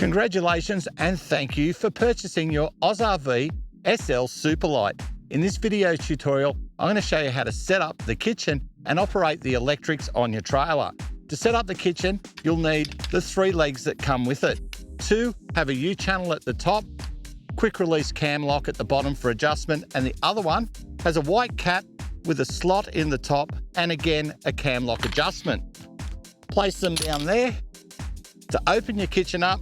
Congratulations and thank you for purchasing your AusRV SL SUPERLITE. In this video tutorial, I'm going to show you how to set up the kitchen and operate the electrics on your trailer. To set up the kitchen, you'll need the 3 legs that come with it. 2 have a U-channel at the top, quick release cam lock at the bottom for adjustment, and the other one has a white cap with a slot in the top and again a cam lock adjustment. Place them down there. To open your kitchen up,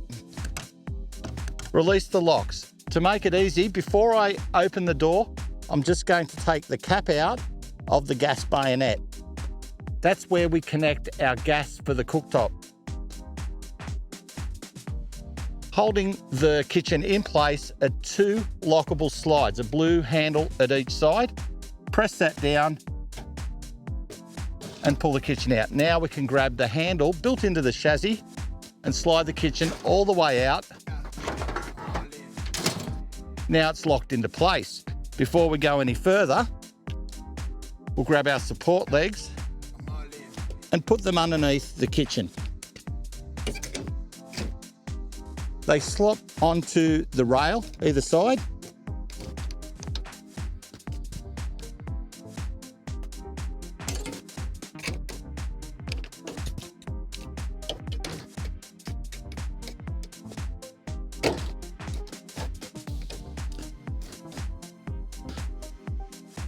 release the locks. To make it easy, before I open the door, I'm just going to take the cap out of the gas bayonet. That's where we connect our gas for the cooktop. Holding the kitchen in place are 2 lockable slides, a blue handle at each side. Press that down and pull the kitchen out. Now we can grab the handle built into the chassis and slide the kitchen all the way out. Now it's locked into place. Before we go any further, we'll grab our support legs and put them underneath the kitchen. They slot onto the rail either side.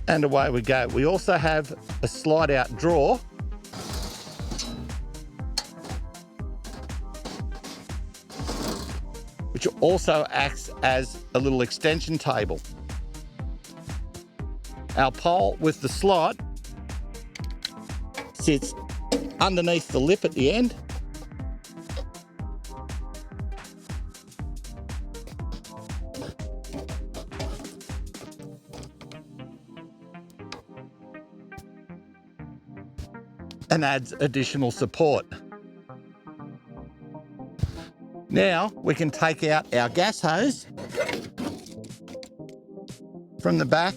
And away we go. We also have a slide out drawer which also acts as a little extension table. Our pole with the slot sits underneath the lip at the end. And adds additional support. Now we can take out our gas hose from the back,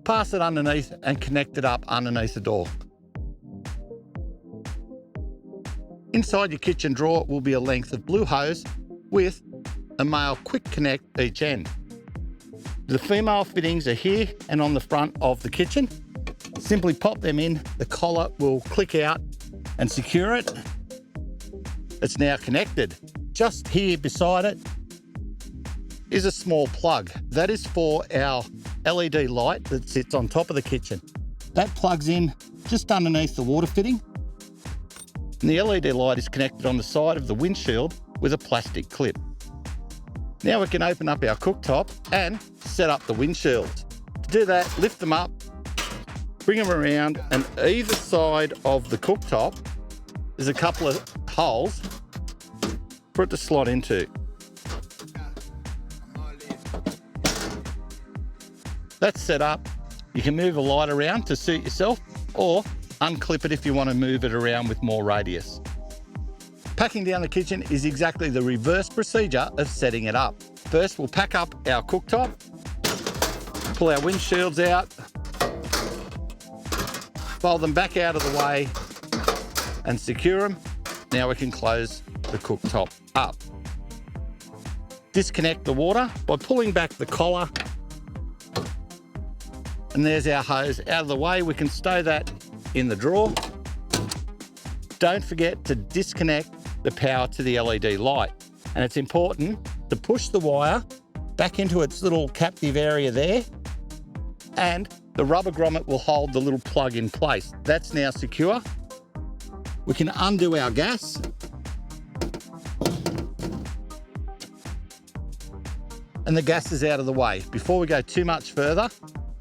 pass it underneath and connect it up underneath the door. Inside your kitchen drawer will be a length of blue hose with a male quick connect each end. The female fittings are here and on the front of the kitchen. Simply pop them in, the collar will click out and secure it. It's now connected. Just here beside it is a small plug. That is for our LED light that sits on top of the kitchen. That plugs in just underneath the water fitting. And the LED light is connected on the side of the windshield with a plastic clip. Now we can open up our cooktop and set up the windshields. To do that, lift them up, bring them around, and either side of the cooktop there's a couple of holes for it to slot into. That's set up. You can move a light around to suit yourself or unclip it if you want to move it around with more radius. Packing down the kitchen is exactly the reverse procedure of setting it up. First, we'll pack up our cooktop, pull our windshields out, fold them back out of the way and secure them. Now we can close the cooktop up. Disconnect the water by pulling back the collar. And there's our hose out of the way. We can stow that in the drawer. Don't forget to disconnect the power to the LED light. And it's important to push the wire back into its little captive area there, and the rubber grommet will hold the little plug in place. That's now secure. We can undo our gas. And the gas is out of the way. Before we go too much further,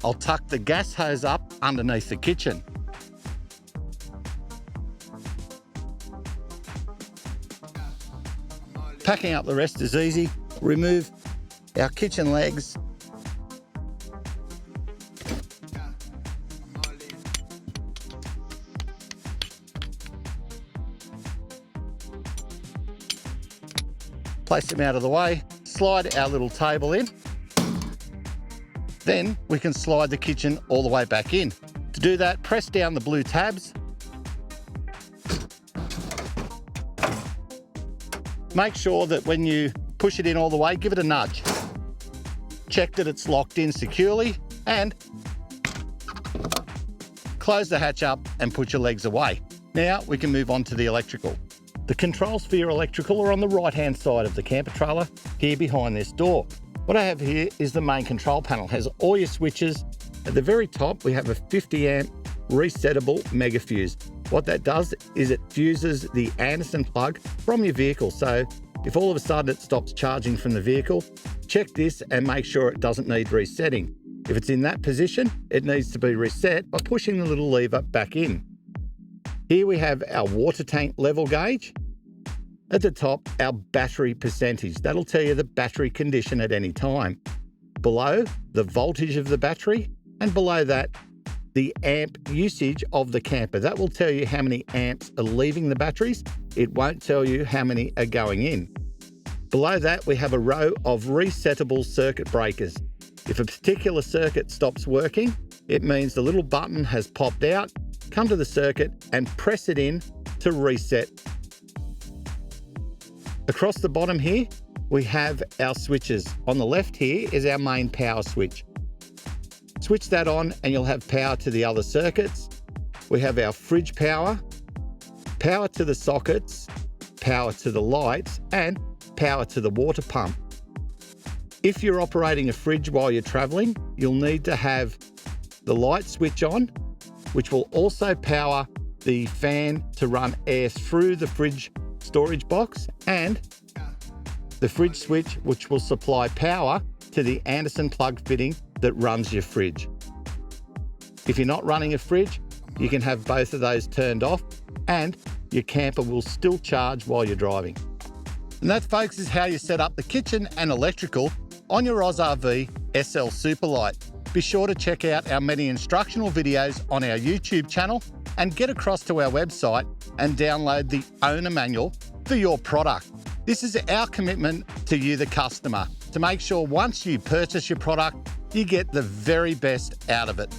I'll tuck the gas hose up underneath the kitchen. Packing up the rest is easy. Remove our kitchen legs. Place them out of the way, slide our little table in. Then we can slide the kitchen all the way back in. To do that, press down the blue tabs Make sure that when you push it in all the way, give it a nudge. Check that it's locked in securely and close the hatch up and put your legs away. Now we can move on to the electrical. The controls for your electrical are on the right-hand side of the camper trailer, here behind this door. What I have here is the main control panel. It has all your switches. At the very top, we have a 50 amp resettable mega fuse. What that does is it fuses the Anderson plug from your vehicle. So if all of a sudden it stops charging from the vehicle, check this and make sure it doesn't need resetting. If it's in that position, it needs to be reset by pushing the little lever back in. Here we have our water tank level gauge. At the top, our battery percentage. That'll tell you the battery condition at any time. Below, the voltage of the battery, and below that, the amp usage of the camper. That will tell you how many amps are leaving the batteries. It won't tell you how many are going in. Below that, we have a row of resettable circuit breakers. If a particular circuit stops working, it means the little button has popped out. Come to the circuit and press it in to reset. Across the bottom here, we have our switches. On the left here is our main power switch. Switch that on and you'll have power to the other circuits. We have our fridge power, power to the sockets, power to the lights, and power to the water pump. If you're operating a fridge while you're traveling, you'll need to have the light switch on, which will also power the fan to run air through the fridge storage box, and the fridge switch, which will supply power to the Anderson plug fitting that runs your fridge. If you're not running a fridge, you can have both of those turned off and your camper will still charge while you're driving. And that, folks, is how you set up the kitchen and electrical on your AusRV SL SUPERLITE. Be sure to check out our many instructional videos on our YouTube channel and get across to our website and download the owner manual for your product. This is our commitment to you, the customer, to make sure once you purchase your product, you get the very best out of it.